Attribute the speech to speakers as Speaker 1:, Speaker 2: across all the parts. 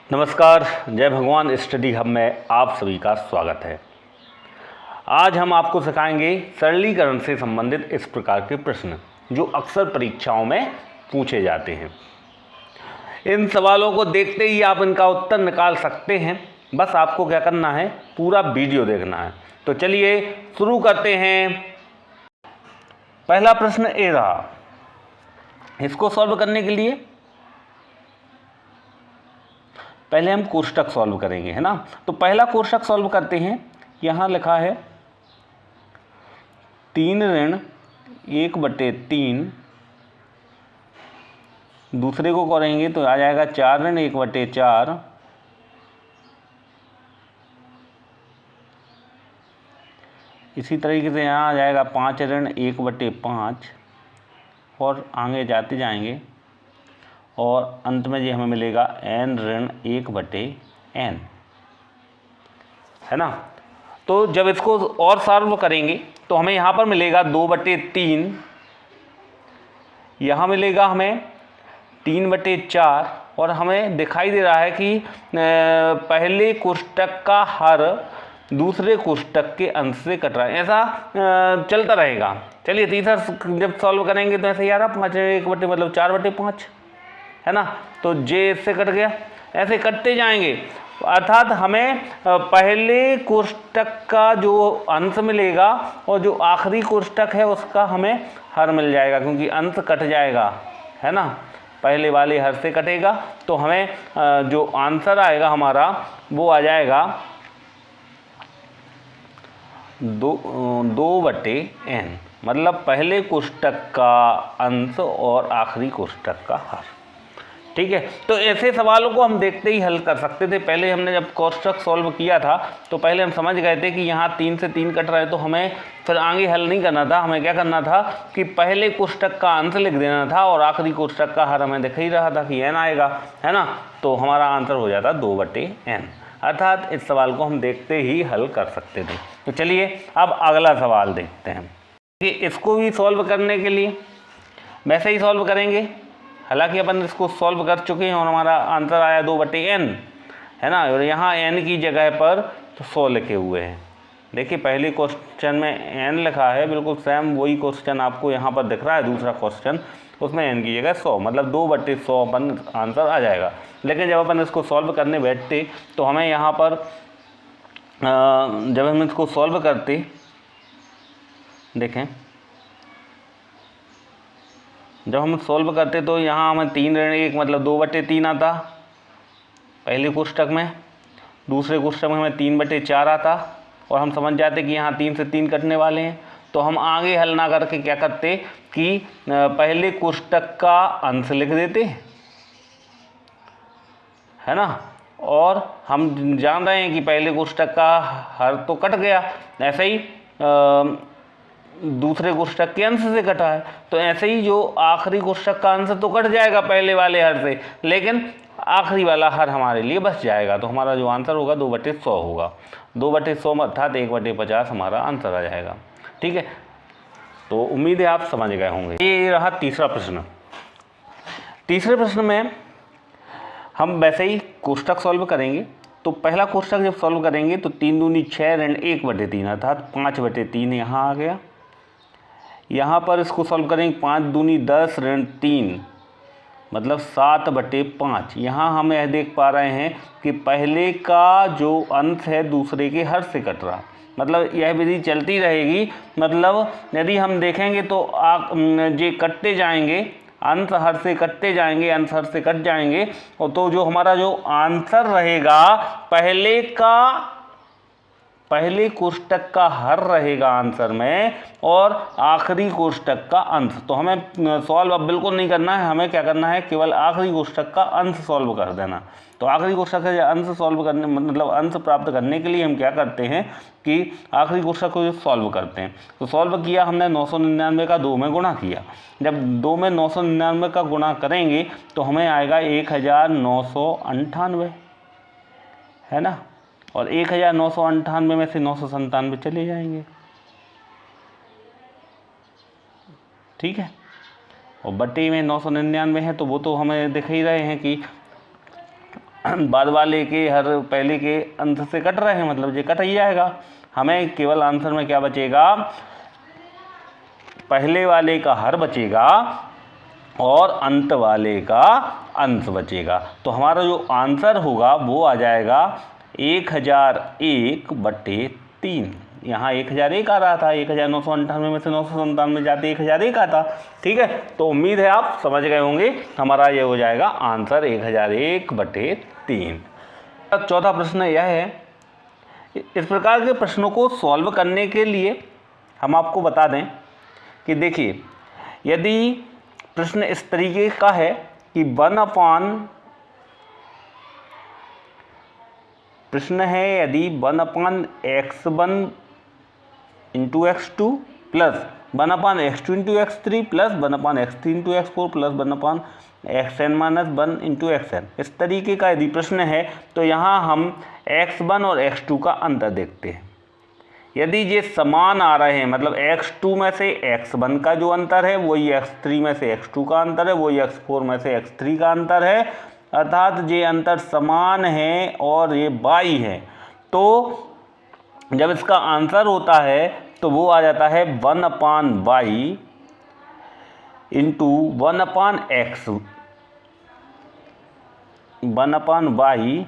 Speaker 1: नमस्कार, जय भगवान स्टडी हब में आप सभी का स्वागत है। आज हम आपको सिखाएंगे सरलीकरण से संबंधित इस प्रकार के प्रश्न जो अक्सर परीक्षाओं में पूछे जाते हैं। इन सवालों को देखते ही आप इनका उत्तर निकाल सकते हैं। बस आपको क्या करना है, पूरा वीडियो देखना है। तो चलिए शुरू करते हैं। पहला प्रश्न ए रहा। इसको सॉल्व करने के लिए पहले हम कोष्टक सॉल्व करेंगे, है ना। तो पहला कोष्टक सॉल्व करते हैं। यहाँ लिखा है 3 ऋण 1/3, दूसरे को करेंगे तो आ जाएगा 4 ऋण 1/4, इसी तरीके से यहाँ आ जाएगा 5 ऋण 1/5 और आगे जाते जाएंगे और अंत में ये हमें मिलेगा n ऋण 1/n, है ना। तो जब इसको और सॉल्व करेंगे तो हमें यहाँ पर मिलेगा 2/3, यहाँ मिलेगा हमें 3/4 और हमें दिखाई दे रहा है कि पहले कोष्टक का हर दूसरे कोष्टक के अंश से कट रहा है। ऐसा चलता रहेगा। चलिए तीसरा जब सॉल्व करेंगे तो ऐसे ही आ रहा 5 1/, मतलब 4/5, है ना। तो जे इससे कट गया, ऐसे कटते जाएंगे। अर्थात हमें पहले कोष्टक का जो अंश मिलेगा और जो आखिरी कोष्टक है उसका हमें हर मिल जाएगा, क्योंकि अंश कट जाएगा, है ना। पहले वाले हर से कटेगा तो हमें जो आंसर आएगा हमारा वो आ जाएगा 2/n, मतलब पहले कोष्टक का अंश और आखिरी कोष्टक का हर। ठीक है। तो ऐसे सवालों को हम देखते ही हल कर सकते थे। पहले हमने जब कोष्टक सॉल्व किया था तो पहले हम समझ गए थे कि यहाँ 3 से 3 कट रहा है, तो हमें फिर आगे हल नहीं करना था। हमें क्या करना था कि पहले कोष्टक का अंश लिख देना था और आखिरी कोष्टक का हर हमें दिख ही रहा था कि n आएगा, है ना। तो हमारा आंसर हो जाता 2/n, अर्थात इस सवाल को हम देखते ही हल कर सकते थे। तो चलिए अब अगला सवाल देखते हैं कि इसको भी सॉल्व करने के लिए वैसे ही सॉल्व करेंगे। हालांकि अपन इसको सॉल्व कर चुके हैं और हमारा आंसर आया 2/n, है ना। और यहाँ n की जगह पर तो 100 लिखे हुए हैं। देखिए पहले क्वेश्चन में n लिखा है, बिल्कुल सेम वही क्वेश्चन आपको यहाँ पर दिख रहा है। दूसरा क्वेश्चन उसमें n की जगह 100, मतलब 2/100 अपन आंसर आ जाएगा। लेकिन जब अपन इसको सॉल्व करने बैठते तो हमें यहाँ पर जब हम इसको सॉल्व करते, देखें जब हम सॉल्व करते तो यहाँ हमें 3 ऋण 1, मतलब 2/3 आता पहले कोष्टक में, दूसरे कोष्टक में हमें 3/4 आता और हम समझ जाते कि यहाँ 3 से 3 कटने वाले हैं। तो हम आगे हल ना करके क्या करते कि पहले कोष्टक का अंश लिख देते, है ना। और हम जान रहे हैं कि पहले कोष्टक का हर तो कट गया, ऐसे ही दूसरे कोष्टक के अंश से कटा है, तो ऐसे ही जो आखिरी कोष्टक का अंश तो कट जाएगा पहले वाले हर से, लेकिन आखिरी वाला हर हमारे लिए बच जाएगा। तो हमारा जो आंसर होगा 2/100 होगा। 2/100 अर्थात 1/50 हमारा आंसर आ जाएगा। ठीक है, तो उम्मीद है आप समझ गए होंगे। ये रहा तीसरा प्रश्न। तीसरे प्रश्न में हम वैसे ही कोष्टक सॉल्व करेंगे। तो पहला कोष्टक जब सॉल्व करेंगे तो 3 दूनी 6 ऋण 1/3, अर्थात 5/3 यहाँ आ गया। यहाँ पर इसको सॉल्व करेंगे 5 दूनी 10 ऋण 3, मतलब 7/5। यहाँ हम यह देख पा रहे हैं कि पहले का जो अंश है दूसरे के हर से कट रहा, मतलब यह विधि चलती रहेगी। मतलब यदि हम देखेंगे तो ये कटते जाएंगे, अंश हर से कटते जाएंगे, अंश हर से कट जाएंगे, और तो जो हमारा जो आंसर रहेगा पहले कोष्टक का हर रहेगा आंसर में और आखिरी कोष्टक का अंश। तो हमें सॉल्व अब बिल्कुल नहीं करना है, हमें क्या करना है, केवल आखिरी कोष्टक का अंश सॉल्व कर देना। तो आखिरी कोष्टक का अंश सॉल्व करने, मतलब अंश प्राप्त करने के लिए हम क्या करते हैं कि आखिरी कोष्टक को सॉल्व करते हैं। तो सॉल्व किया हमने 999 का 2 में गुणा किया। जब 2 में 999 का गुणा करेंगे तो हमें आएगा 1998, है ना। और 1998 में से 997 चले जाएंगे, ठीक है। और बटे में 999 है, तो वो तो हमें दिख ही रहे हैं कि बाद वाले के हर पहले के अंत से कट रहे हैं, मतलब ये कट ही जाएगा। हमें केवल आंसर में क्या बचेगा, पहले वाले का हर बचेगा और अंत वाले का अंश बचेगा। तो हमारा जो आंसर होगा वो आ जाएगा 1001/3। यहाँ 1001 आ रहा था, 1998 में से 997 जाते 1001 आता। ठीक है, तो उम्मीद है आप समझ गए होंगे। हमारा ये हो जाएगा आंसर 1001/3। अब चौथा प्रश्न यह है, इस प्रकार के प्रश्नों को सॉल्व करने के लिए हम आपको बता दें कि देखिए, यदि प्रश्न इस तरीके का है कि प्रश्न है यदि 1/x1 × x2 plus 1/x2 × x3 plus 1/x3 × x4 plus 1/xn - 1 × xn, इस तरीके का यदि प्रश्न है तो यहाँ हम x1 और x2 का अंतर देखते हैं। यदि ये समान आ रहे हैं, मतलब x2 में से x1 का जो अंतर है वही x3 में से x2 का अंतर है, वही x4 में से x3 का अंतर है, अर्थात ये अंतर समान है और ये y है, तो जब इसका आंसर होता है तो वो आ जाता है 1/y into 1/x 1/y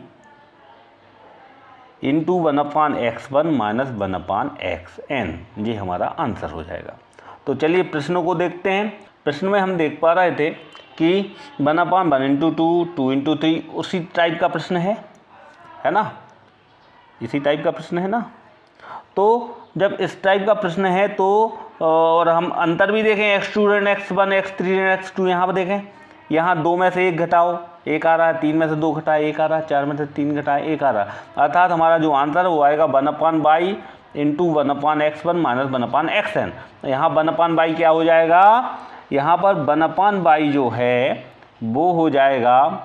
Speaker 1: into 1/x1 minus 1/xn, ये हमारा आंसर हो जाएगा। तो चलिए प्रश्नों को देखते हैं। प्रश्न में हम देख पा रहे थे कि 1/1 इंटू 2, 2 इंटू 3 उसी टाइप का प्रश्न है ना, इसी टाइप का प्रश्न है ना। तो जब इस टाइप का प्रश्न है तो और हम अंतर भी देखें, x2 ऋण x1, x3 ऋण x2, यहाँ पर देखें, यहाँ 2 में से 1 घटाओ 1 आ रहा है, 3 में से 2 घटाए 1 आ रहा है, 4 में से 3 घटाए 1 आ रहा है, अर्थात हमारा जो आंसर है वो आएगा 1/y into 1/x1 minus 1/xn। यहाँ 1/y क्या हो जाएगा, यहाँ पर 1/y जो है वो हो जाएगा,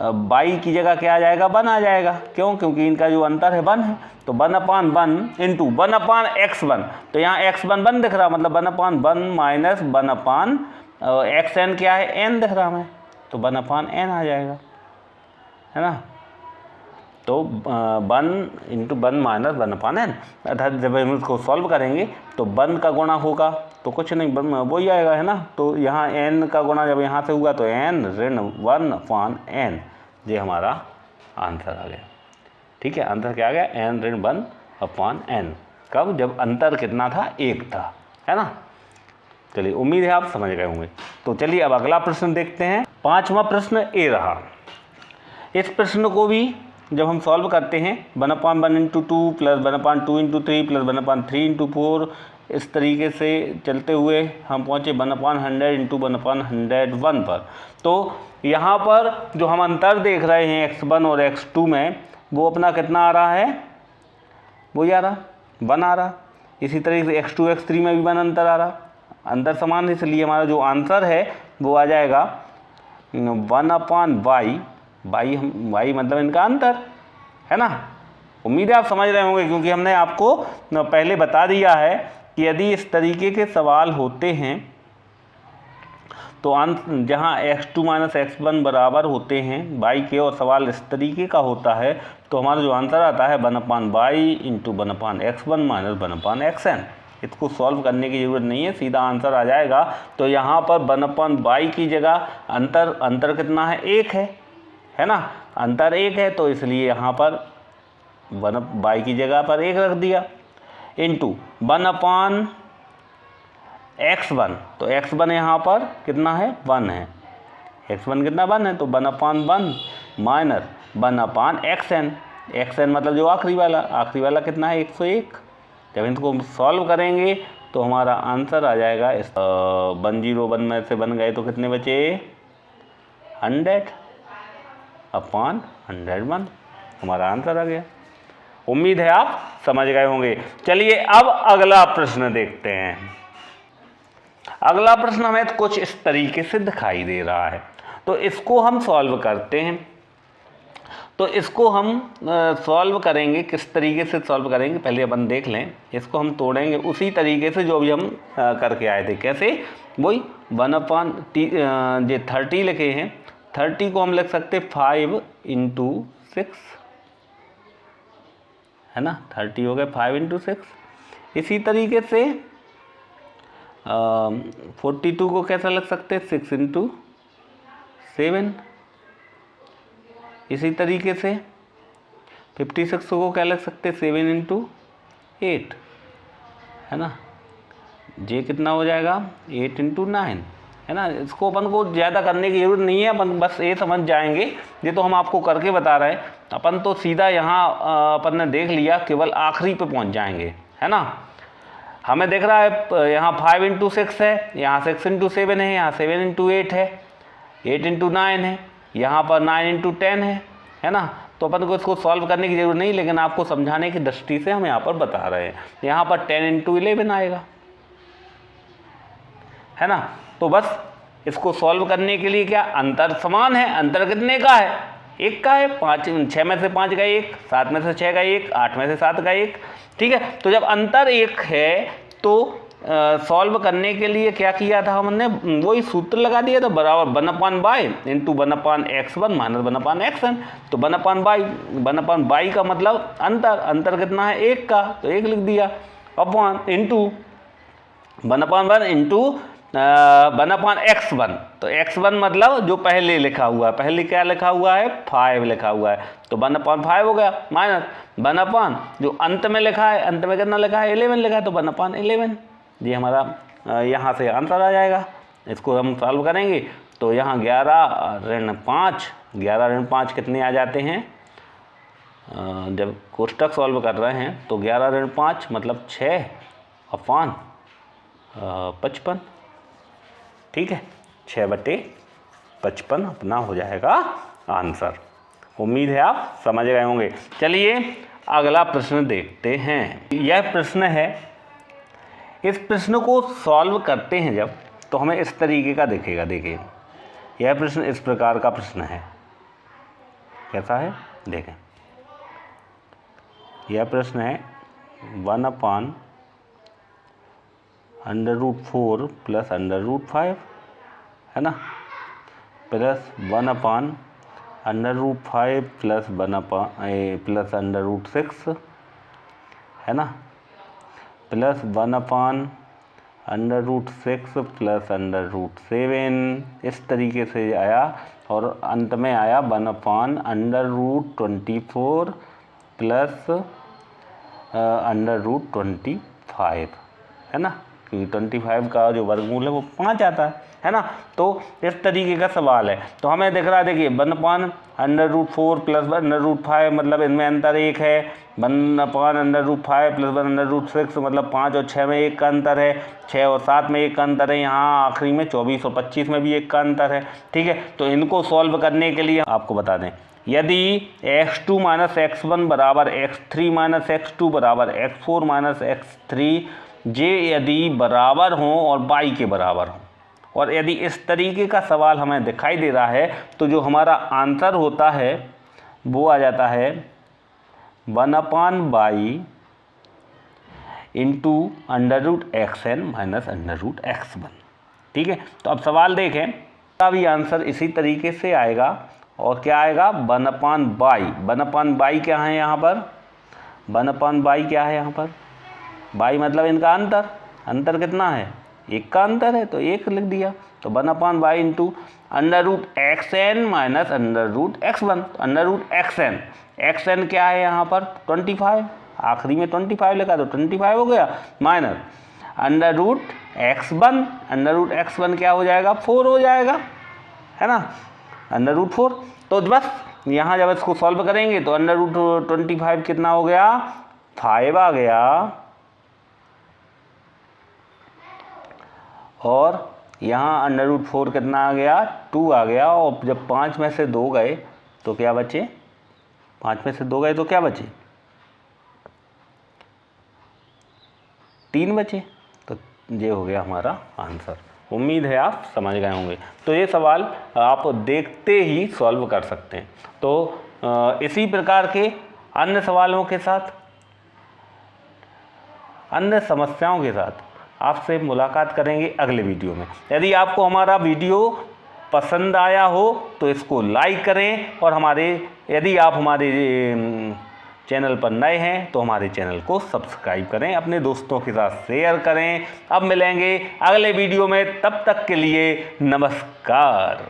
Speaker 1: y की जगह क्या आ जाएगा, 1 आ जाएगा। क्यों, क्योंकि इनका जो अंतर है 1 है। तो 1/1 इंटू 1/x1, तो यहाँ x1 1 दिख रहा, मतलब 1/1 माइनस 1/xn क्या है, n दिख रहा हमें, तो 1/n आ जाएगा, है ना। तो 1 इंटू 1 माइनस 1/n, अर्थात जब हम इसको सॉल्व करेंगे तो 1 का गुणा होगा तो कुछ नहीं, वो ही आएगा, है ना। तो यहाँ n का गुणा जब यहाँ से हुआ तो n ऋण 1/n, ये हमारा आंसर आ गया। ठीक है, आंसर क्या आ गया, n ऋण 1/n। कब, जब अंतर कितना था, 1 था, है ना। चलिए, उम्मीद है आप समझ गए होंगे। तो चलिए अब अगला प्रश्न देखते हैं। 5वां प्रश्न ए रहा। इस प्रश्न को भी जब हम सॉल्व करते हैं 1/1 into 2 plus 1/2 into 3 plus 1/3 into 4, इस तरीके से चलते हुए हम पहुँचे 1/100 इंटू 1/101 पर। तो यहाँ पर जो हम अंतर देख रहे हैं x1 और x2 में, वो अपना कितना आ रहा है, वो ही आ रहा 1 आ रहा। इसी तरीके से x2 x3 में भी 1 अंतर आ रहा, अंतर समान है, इसलिए हमारा जो आंसर है वो आ जाएगा 1/y, y मतलब इनका अंतर, है ना। उम्मीद है आप समझ रहे होंगे, क्योंकि हमने आपको पहले बता दिया है कि यदि इस तरीके के सवाल होते हैं तो जहाँ x2 माइनस x1 बराबर होते हैं y के, और सवाल इस तरीके का होता है, तो हमारा जो आंसर आता है 1/y into 1/x1 minus 1/xn। इसको सॉल्व करने की ज़रूरत नहीं है, सीधा आंसर आ जाएगा। तो यहाँ पर 1/y की जगह अंतर कितना है, 1 है ना, अंतर 1 है, तो इसलिए यहाँ पर 1/y की जगह पर 1 रख दिया, इंटू 1/x1, तो x1 यहाँ पर कितना है, 1 है, x1 कितना 1 है, तो 1/1 माइनस 1/xn, xn मतलब जो आखिरी वाला कितना है, 101। जब इनको सॉल्व करेंगे तो हमारा आंसर आ जाएगा, 101 में से 1 गए तो कितने बचे, 100/101, हमारा आंसर आ गया। उम्मीद है आप समझ गए होंगे। चलिए अब अगला प्रश्न देखते हैं। अगला प्रश्न हमें कुछ इस तरीके से दिखाई दे रहा है, तो इसको हम सॉल्व करते हैं। तो इसको हम सॉल्व करेंगे, किस तरीके से सॉल्व करेंगे पहले अपन देख लें। इसको हम तोड़ेंगे उसी तरीके से जो भी हम करके आए थे। कैसे, वही 1/30 लिखे हैं, 30 को हम लिख सकते 5 इंटू 6, है ना, 30 हो गए 5 इंटू 6। इसी तरीके से 42 को कैसा लिख सकते 6 इंटू 7। इसी तरीके से 56 को क्या लिख सकते 7 इंटू 8, है ना, जे कितना हो जाएगा 8 इंटू 9, है ना। इसको अपन को ज़्यादा करने की ज़रूरत नहीं है, अपन बस ये समझ जाएंगे, ये तो हम आपको करके बता रहे हैं। अपन तो सीधा यहाँ अपन ने देख लिया, केवल आखिरी पे पहुँच जाएंगे, है ना। हमें देख रहा है यहाँ 5 इंटू 6 है, यहाँ 6 इंटू 7 है, यहाँ 7 इंटू 8 है, 8 इंटू 9 है, यहाँ पर 9 इंटू 10 है ना। तो अपन को इसको सॉल्व करने की ज़रूरत नहीं, लेकिन आपको समझाने की दृष्टि से हम यहाँ पर बता रहे हैं। यहाँ पर 10 इंटू 11 आएगा, है ना। तो बस इसको सॉल्व करने के लिए क्या, अंतर समान है, अंतर कितने का है, 1 का है। 6 में से 5 का 1, 7 में से 6 का 1, 8 में से 7 का 1, ठीक है। तो जब अंतर 1 है तो सॉल्व करने के लिए क्या किया था हमने, वही सूत्र लगा दिया था, बराबर 1/y into 1/x1 minus 1/xn। तो 1/y का मतलब अंतर कितना है 1 का, तो 1 लिख दिया, अपॉन इंटू 1/1 इंटू 1/x1। तो x1 मतलब जो पहले लिखा हुआ है, पहले क्या लिखा हुआ है 5 लिखा हुआ है, तो 1/5 हो गया, माइनस 1/, जो अंत में लिखा है, अंत में कितना लिखा है 11 लिखा है, तो 1/11। ये हमारा यहाँ से आंसर आ जाएगा। इसको हम सॉल्व करेंगे तो यहाँ 11 ऋण 5 कितने आ जाते हैं, जब कोष्टक सॉल्व कर रहे हैं तो 11 ऋण 5 मतलब 6/55, ठीक है, 6/55 अपना हो जाएगा आंसर। उम्मीद है आप समझ गए होंगे। चलिए अगला प्रश्न देखते हैं। यह प्रश्न है, इस प्रश्न को सॉल्व करते हैं जब, तो हमें इस तरीके का दिखेगा। देखिए यह प्रश्न इस प्रकार का प्रश्न है, कैसा है देखें। यह प्रश्न है 1/√4 प्लस √5, है ना, प्लस 1/√5 प्लस √6, है ना, प्लस 1/√6 प्लस √7, इस तरीके से आया। और अंत में आया 1/√24 प्लस √25, है ना, क्योंकि 25 का जो वर्गमूल है वो 5 आता है ना। तो इस तरीके का सवाल है। तो हमें दिख रहा है, देखिए 1/√4 प्लस √5 मतलब इनमें अंतर 1 है, 1/√5 प्लस 1/√6 मतलब 5 और 6 में 1 का अंतर है, 6 और 7 में 1 का अंतर है, यहाँ आखिरी में 24 और 25 में भी 1 का अंतर है, ठीक है। तो इनको सॉल्व करने के लिए आपको बता दें, यदि x2 माइनस x1 बराबर x3 माइनस x2 बराबर x4 माइनस x3 जे यदि बराबर हों और y के बराबर हों, और यदि इस तरीके का सवाल हमें दिखाई दे रहा है, तो जो हमारा आंसर होता है वो आ जाता है 1/y into √xn minus √x1, ठीक है। तो अब सवाल देखें, का भी आंसर इसी तरीके से आएगा। और क्या आएगा 1/y क्या है यहाँ पर, 1/y क्या है यहाँ पर, y मतलब इनका अंतर कितना है 1 का अंतर है, तो 1 लिख दिया। तो 1/y into √xn minus √x1, √xn क्या है यहाँ पर 25, आखिरी में 25 लिखा तो 25 हो गया, माइनस √x1 क्या हो जाएगा 4 हो जाएगा, है ना, √4। तो बस यहाँ जब इसको सॉल्व करेंगे तो √25 कितना हो गया 5 आ गया, और यहाँ √4 कितना आ गया 2 आ गया। और जब 5 में से 2 गए तो क्या बचे, 5 में से 2 गए तो क्या बचे 3 बचे। तो ये हो गया हमारा आंसर। उम्मीद है आप समझ गए होंगे। तो ये सवाल आप देखते ही सॉल्व कर सकते हैं। तो इसी प्रकार के अन्य सवालों के साथ, अन्य समस्याओं के साथ आपसे मुलाकात करेंगे अगले वीडियो में। यदि आपको हमारा वीडियो पसंद आया हो तो इसको लाइक करें और यदि आप हमारे चैनल पर नए हैं तो हमारे चैनल को सब्सक्राइब करें, अपने दोस्तों के साथ शेयर करें। अब मिलेंगे अगले वीडियो में, तब तक के लिए नमस्कार।